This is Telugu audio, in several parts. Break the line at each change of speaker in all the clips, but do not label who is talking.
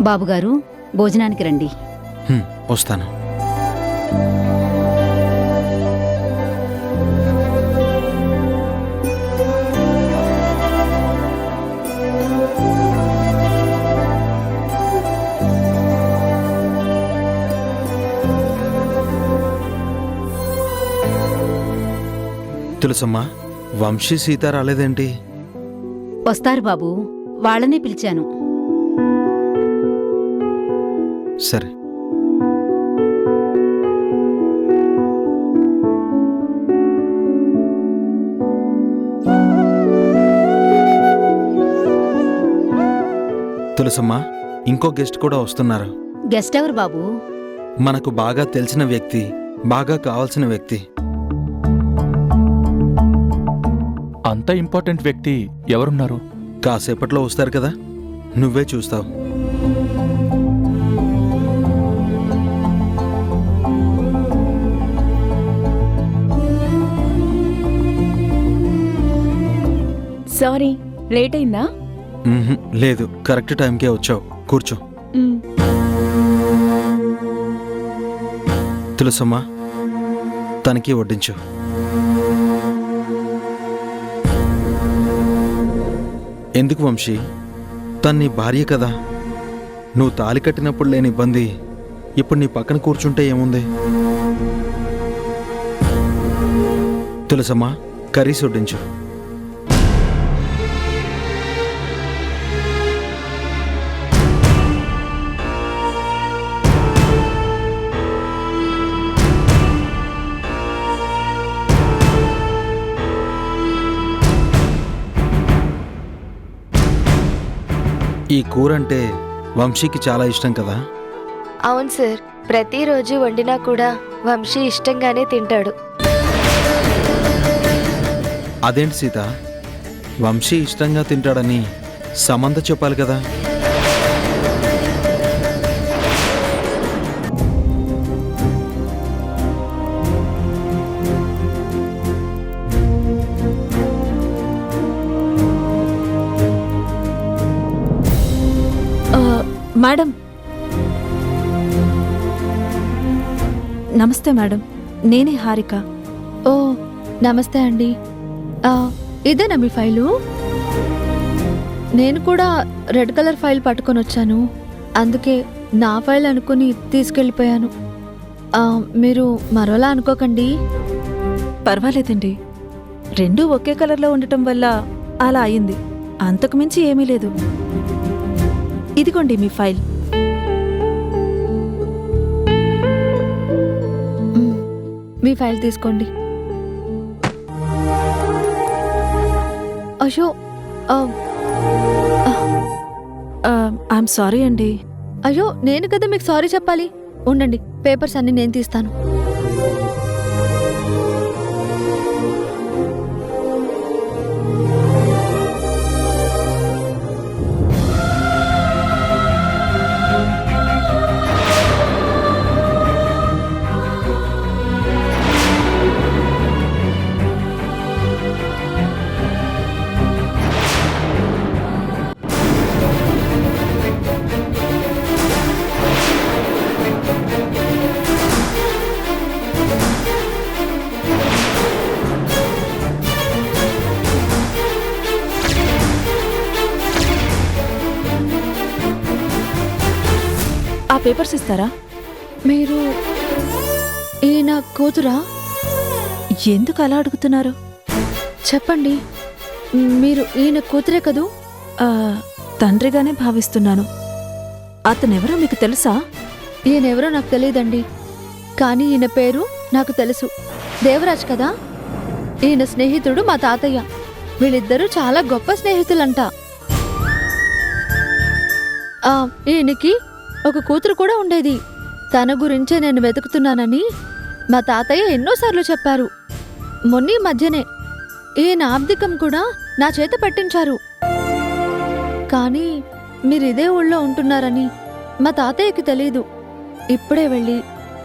బాబుగారు, భోజనానికి రండి.
వస్తాను. తులసమ్మా, వంశీ సీత రాలేదేంటి?
వస్తారు బాబు, వాళ్ళనే పిలిచాను.
సరే. తులసమ్మా, ఇంకో గెస్ట్ కూడా వస్తున్నారు.
గెస్ట్ ఎవరు బాబు?
మనకు బాగా తెలిసిన వ్యక్తి, బాగా కావాల్సిన వ్యక్తి.
అంత ఇంపార్టెంట్ వ్యక్తి ఎవరున్నారు?
కాసేపట్లో వస్తారు కదా, నువ్వే చూస్తావు.
సారీ, లేట్ అయిందా?
లేదు, కరెక్ట్ టైంకే వచ్చావు. కూర్చో. తులసమ్మా, తనకి వడ్డించు. ఎందుకు వంశీ? తన్ని భార్య కదా. నువ్వు తాలి కట్టినప్పుడు లేని ఇబ్బంది ఇప్పుడు నీ పక్కన కూర్చుంటే ఏముంది? తులసమ్మా, కర్రీస్ వడ్డించు. ఈ కూర అంటే వంశీకి చాలా ఇష్టం కదా?
అవును సార్, ప్రతిరోజు వండినా కూడా వంశీ ఇష్టంగానే తింటాడు.
అదేంటి సీత, వంశీ ఇష్టంగా తింటాడని సమంత చెప్పాలి కదా?
మేడం, నమస్తే మేడం, నేనే హారిక.
ఓ నమస్తే అండి. ఇదేనా మీ ఫైలు? నేను కూడా రెడ్ కలర్ ఫైల్ పట్టుకొని వచ్చాను, అందుకే నా ఫైల్ అనుకుని తీసుకెళ్ళిపోయాను. మీరు మరోలా అనుకోకండి.
పర్వాలేదండి, రెండూ ఒకే కలర్లో ఉండటం వల్ల అలా అయింది, అంతకుమించి ఏమీ లేదు. ఇదిగోండి మీ ఫైల్.
మీ ఫైల్ తీసుకోండి. అయ్యో,
ఐఎమ్ సారీ అండి.
అయ్యో, నేను కదా మీకు సారీ చెప్పాలి. ఉండండి, పేపర్స్ అన్ని నేను తీస్తాను.
ఆ పేపర్స్ ఇస్తారా?
మీరు ఈయన కూతురా?
ఎందుకు అలా అడుగుతున్నారు?
చెప్పండి, మీరు ఈయన కూతురే కదూ?
తండ్రిగానే భావిస్తున్నాను. అతనెవరో మీకు తెలుసా?
ఈయనెవరో నాకు తెలియదండి, కానీ ఈయన పేరు నాకు తెలుసు. దేవరాజ్ కదా. ఈయన స్నేహితుడు మా తాతయ్య. వీళ్ళిద్దరూ చాలా గొప్ప స్నేహితులంట. ఈయనకి ఒక కూతురు కూడా ఉండేది. తన గురించే నేను వెతుకుతున్నానని మా తాతయ్య ఎన్నోసార్లు చెప్పారు. మొన్నీ మధ్యనే ఈయన ఆబ్దికం కూడా నా చేత పెట్టించారు. కానీ మీరిదే ఊళ్ళో ఉంటున్నారని మా తాతయ్యకి తెలీదు. ఇప్పుడే వెళ్ళి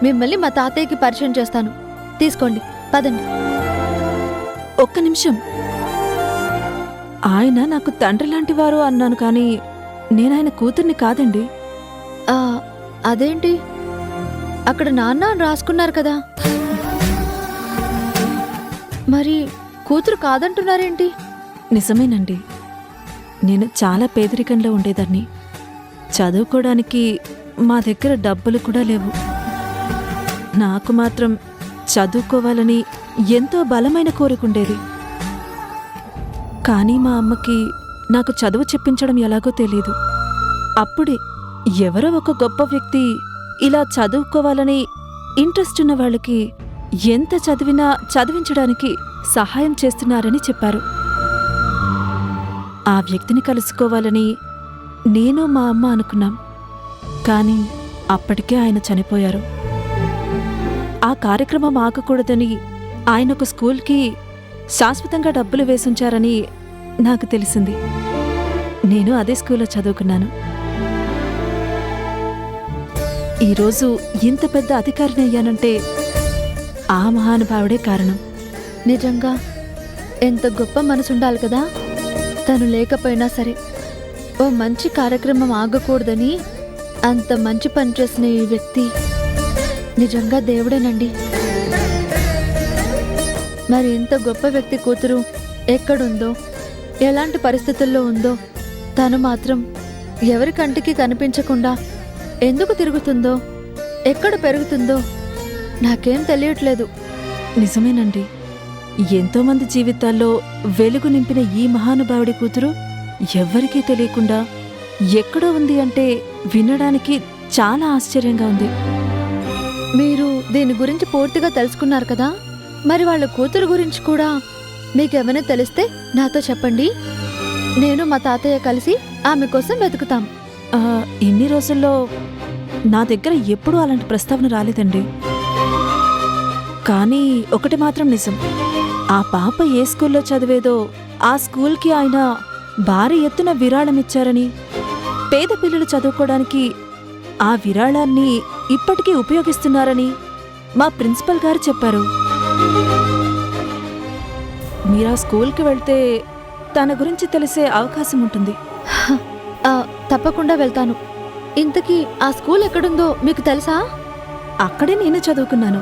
మిమ్మల్ని మా తాతయ్యకి పరిచయం చేస్తాను. తీసుకోండి, పదండి.
ఒక్క నిమిషం. ఆయన నాకు తండ్రి లాంటివారు అన్నాను, కానీ నేనాయన కూతుర్ని కాదండి.
ఆ, అదేంటి అక్కడ నాన్న అని రాసుకున్నారు కదా, మరి కూతురు కాదంటున్నారేంటి?
నిజమేనండి. నేను చాలా పేదరికంలో ఉండేదాన్ని. చదువుకోవడానికి మా దగ్గర డబ్బులు కూడా లేవు. నాకు మాత్రం చదువుకోవాలని ఎంతో బలమైన కోరికుండేది. కానీ మా అమ్మకి నాకు చదువు చెప్పించడం ఎలాగో తెలీదు. అప్పుడే ఎవరో ఒక గొప్ప వ్యక్తి ఇలా చదువుకోవాలని ఇంట్రెస్ట్ ఉన్న వాళ్ళకి ఎంత చదివినా చదివించడానికి సహాయం చేస్తున్నారని చెప్పారు. ఆ వ్యక్తిని కలుసుకోవాలని నేను మా అమ్మ అనుకున్నాం. కానీ అప్పటికే ఆయన చనిపోయారు. ఆ కార్యక్రమం ఆగకూడదని ఆయన ఒక స్కూల్కి శాశ్వతంగా డబ్బులు వేసుంచారని నాకు తెలిసింది. నేను అదే స్కూల్లో చదువుకున్నాను. ఈరోజు ఇంత పెద్ద అధికారిని అయ్యానంటే ఆ మహానుభావుడే కారణం.
నిజంగా ఎంత గొప్ప మనసుండాలి కదా. తను లేకపోయినా సరే ఓ మంచి కార్యక్రమం ఆగకూడదని అంత మంచి పని చేసిన ఈ వ్యక్తి నిజంగా దేవుడేనండి. మరి ఇంత గొప్ప వ్యక్తి కూతురు ఎక్కడుందో, ఎలాంటి పరిస్థితుల్లో ఉందో, తను మాత్రం ఎవరి కంటికి కనిపించకుండా ఎందుకు తిరుగుతుందో, ఎక్కడ పెరుగుతుందో నాకేం తెలియట్లేదు.
నిజమేనండి. ఎంతోమంది జీవితాల్లో వెలుగు నింపిన ఈ మహానుభావుడి కూతురు ఎవ్వరికీ తెలియకుండా ఎక్కడో ఉంది అంటే వినడానికి చాలా ఆశ్చర్యంగా ఉంది.
మీరు దీని గురించి పూర్తిగా తెలుసుకున్నారు కదా, మరి వాళ్ళ కూతురు గురించి కూడా మీకేమైనా తెలిస్తే నాతో చెప్పండి. నేను మా తాతయ్య కలిసి ఆమె కోసం వెతుకుతాం.
ఇన్ని రోజుల్లో నా దగ్గర ఎప్పుడూ అలాంటి ప్రస్తావన రాలేదండి. కానీ ఒకటి మాత్రం నిజం. ఆ పాప ఏ స్కూల్లో చదివేదో ఆ స్కూల్కి ఆయన భారీ ఎత్తున విరాళమిచ్చారని, పేద పిల్లలు చదువుకోవడానికి ఆ విరాళాన్ని ఇప్పటికీ ఉపయోగిస్తున్నారని మా ప్రిన్సిపల్ గారు చెప్పారు. మీరా స్కూల్కి వెళ్తే తన గురించి తెలిసే అవకాశం ఉంటుంది.
తప్పకుండా వెళ్తాను. ఇంతకీ ఆ స్కూల్ ఎక్కడుందో మీకు తెలుసా?
అక్కడే నేను చదువుకున్నాను.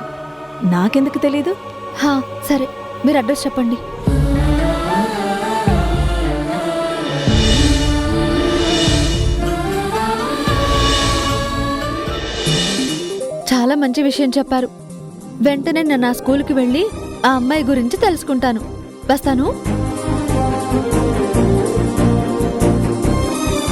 నాకెందుకు తెలీదు?
సరే, మీరు అడ్రస్ చెప్పండి. చాలా మంచి విషయం చెప్పారు. వెంటనే నేను ఆ స్కూల్కి వెళ్ళి ఆ అమ్మాయి గురించి తెలుసుకుంటాను. వస్తాను.